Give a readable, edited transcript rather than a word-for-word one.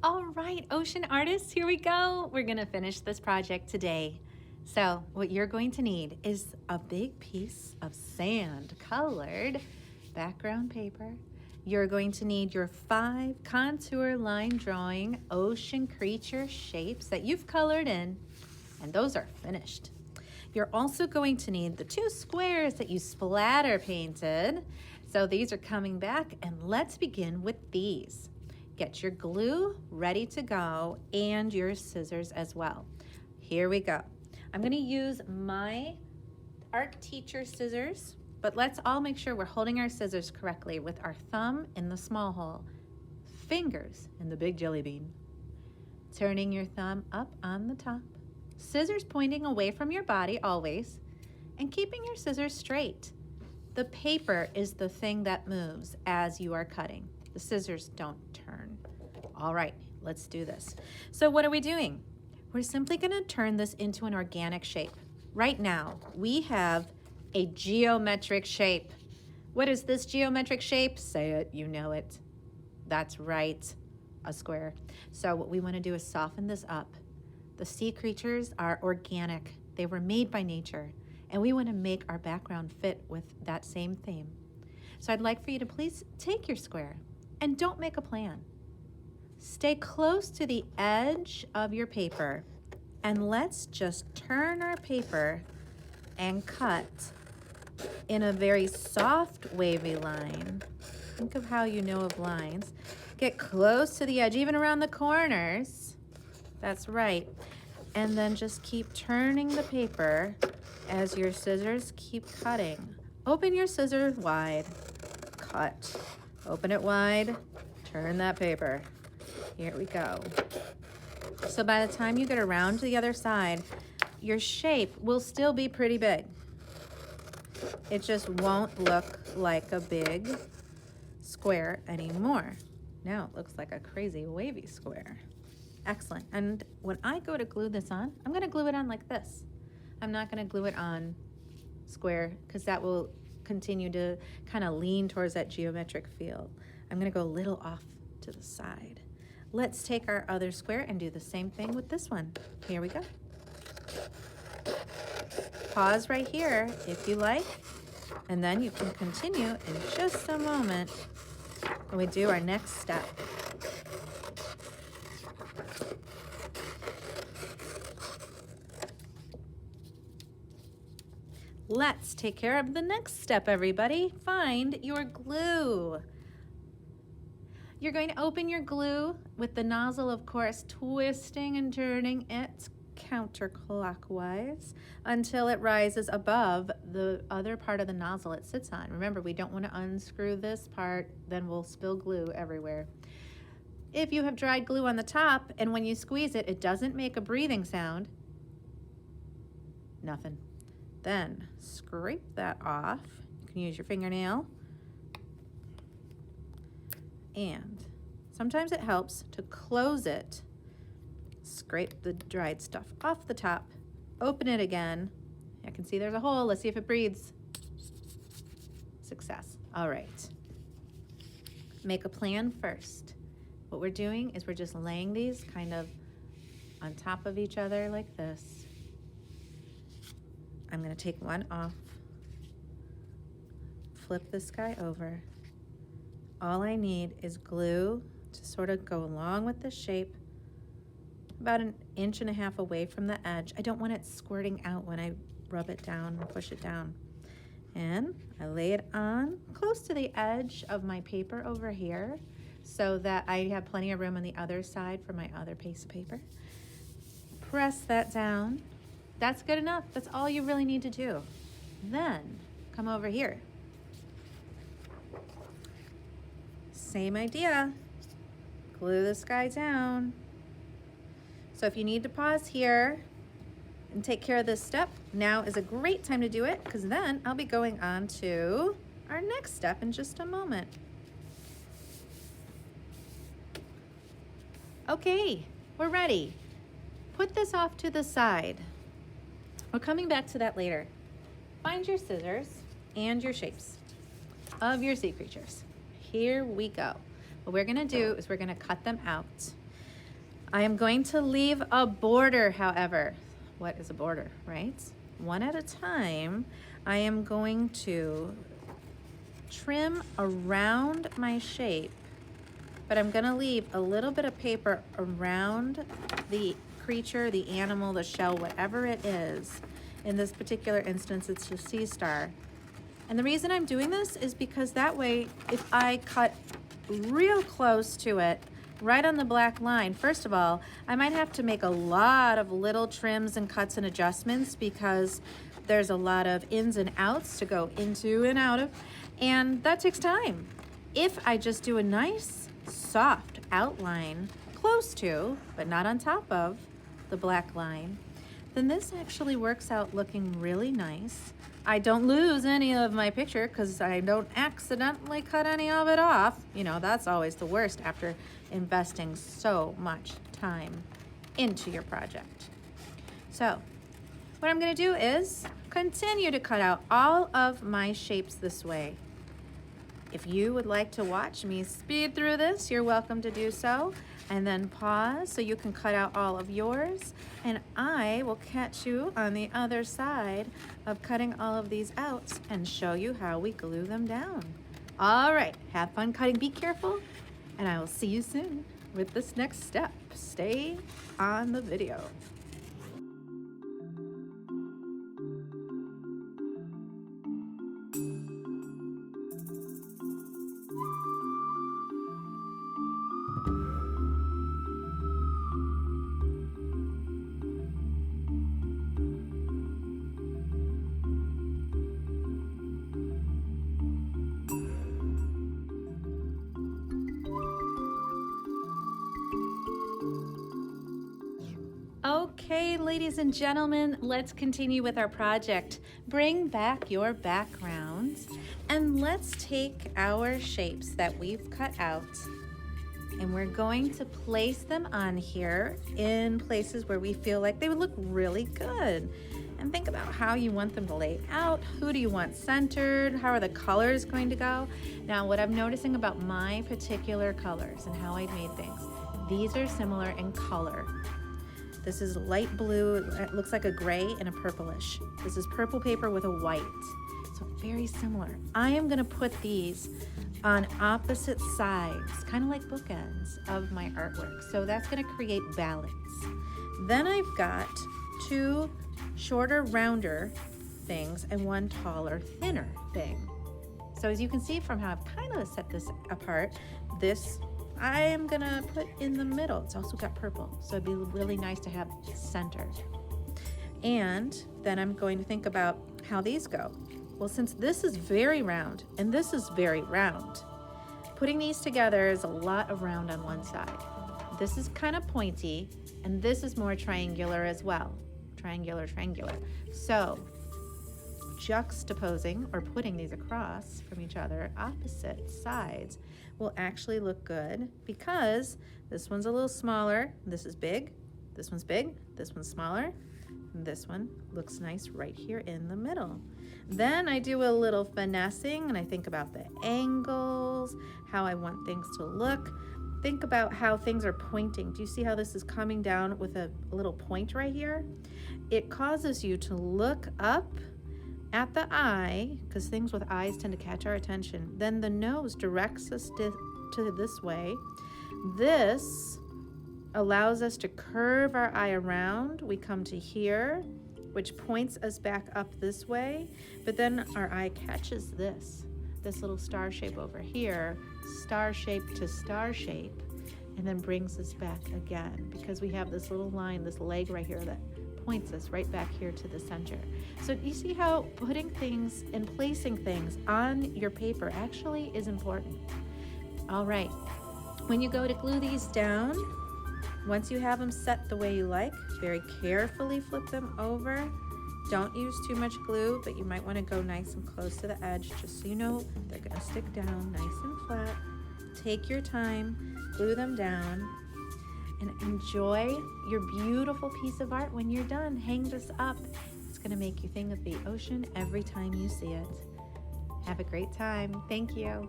All right, ocean artists, here we go. We're gonna finish this project today. So what you're going to need is a big piece of sand colored background paper. You're going to need your 5 contour line drawing ocean creature shapes that you've colored in, and those are finished. You're also going to need the 2 squares that you splatter painted. So these are coming back, and let's begin with these. Get your glue ready to go and your scissors as well. Here we go. I'm going to use my art teacher scissors, but let's all make sure we're holding our scissors correctly with our thumb in the small hole, fingers in the big jelly bean. Turning your thumb up on the top, scissors pointing away from your body always, and keeping your scissors straight. The paper is the thing that moves as you are cutting. The scissors don't turn. All right, let's do this. So what are we doing? We're simply gonna turn this into an organic shape. Right now, we have a geometric shape. What is this geometric shape? Say it, you know it. That's right, a square. So what we wanna do is soften this up. The sea creatures are organic. They were made by nature, and we wanna make our background fit with that same theme. So I'd like for you to please take your square and don't make a plan. Stay close to the edge of your paper, and let's just turn our paper and cut in a very soft wavy line. Think of how you know of lines. Get close to the edge, even around the corners. That's right. And then just keep turning the paper as your scissors keep cutting. Open your scissors wide, cut. Open it wide, turn that paper. Here we go. So by the time you get around to the other side, your shape will still be pretty big. It just won't look like a big square anymore. Now it looks like a crazy wavy square. Excellent. And when I go to glue this on, I'm gonna glue it on like this. I'm not gonna glue it on square because that will continue to kind of lean towards that geometric feel. I'm gonna go a little off to the side. Let's take our other square and do the same thing with this one. Here we go. Pause right here if you like, and then you can continue in just a moment when we do our next step. Let's take care of the next step, everybody. Find your glue. You're going to open your glue with the nozzle, of course, twisting and turning it counterclockwise until it rises above the other part of the nozzle it sits on. Remember, we don't want to unscrew this part, then we'll spill glue everywhere. If you have dried glue on the top and when you squeeze it, it doesn't make a breathing sound, nothing. Then scrape that off. You can use your fingernail. And sometimes it helps to close it. Scrape the dried stuff off the top. Open it again. I can see there's a hole. Let's see if it breathes. Success. All right. Make a plan first. What we're doing is we're just laying these kind of on top of each other like this. I'm going to take one off, flip this guy over. All I need is glue to sort of go along with the shape, about 1.5 inches away from the edge. I don't want it squirting out when I rub it down and push it down. And I lay it on close to the edge of my paper over here so that I have plenty of room on the other side for my other piece of paper. Press that down. That's good enough. That's all you really need to do. Then come over here. Same idea. Glue this guy down. So if you need to pause here and take care of this step, now is a great time to do it because then I'll be going on to our next step in just a moment. Okay, we're ready. Put this off to the side. We're coming back to that later. Find your scissors and your shapes of your sea creatures. Here we go. What we're gonna do is we're gonna cut them out. I am going to leave a border, however. What is a border, right? One at a time, I am going to trim around my shape, but I'm gonna leave a little bit of paper around the creature, the animal, the shell, whatever it is. In this particular instance, it's the sea star. And the reason I'm doing this is because that way, if I cut real close to it, right on the black line, first of all, I might have to make a lot of little trims and cuts and adjustments because there's a lot of ins and outs to go into and out of, and that takes time. If I just do a nice, soft outline close to, but not on top of, the black line, then this actually works out looking really nice. I don't lose any of my picture because I don't accidentally cut any of it off. You know, that's always the worst after investing so much time into your project. So what I'm gonna do is continue to cut out all of my shapes this way. If you would like to watch me speed through this, you're welcome to do so, and then pause so you can cut out all of yours, and I will catch you on the other side of cutting all of these out and show you how we glue them down. All right, have fun cutting, be careful, and I will see you soon with this next step. Stay on the video. Okay, ladies and gentlemen, let's continue with our project. Bring back your backgrounds and let's take our shapes that we've cut out and we're going to place them on here in places where we feel like they would look really good. And think about how you want them to lay out. Who do you want centered? How are the colors going to go? Now, what I'm noticing about my particular colors and how I made things, these are similar in color. This is light blue, it looks like a gray and a purplish. This is purple paper with a white, so very similar. I am gonna put these on opposite sides, kind of like bookends of my artwork. So that's gonna create balance. Then I've got two shorter, rounder things and one taller, thinner thing. So as you can see from how I've kind of set this apart, this I am gonna put in the middle. It's also got purple, so it'd be really nice to have centered. And then I'm going to think about how these go. Well, since this is very round and this is very round, putting these together is a lot of round on one side. This is kind of pointy and this is more triangular as well. Triangular, triangular. So juxtaposing or putting these across from each other, opposite sides, will actually look good because this one's a little smaller, this is big, this one's big, this one's smaller, and this one looks nice right here in the middle. Then I do a little finessing and I think about the angles, how I want things to look. Think about how things are pointing. Do you see how this is coming down with a little point right here? It causes you to look up at the eye, because things with eyes tend to catch our attention. Then the nose directs us to this way. This allows us to curve our eye around. We come to here, which points us back up this way, but then our eye catches this little star shape over here, star shape to star shape, and then brings us back again, because we have this little line, this leg right here that points us right back here to the center. So you see how putting things and placing things on your paper actually is important. All right, when you go to glue these down, once you have them set the way you like, very carefully flip them over. Don't use too much glue, but you might want to go nice and close to the edge just so you know they're going to stick down nice and flat. Take your time, glue them down, and enjoy your beautiful piece of art. When you're done, hang this up. It's gonna make you think of the ocean every time you see it. Have a great time. Thank you.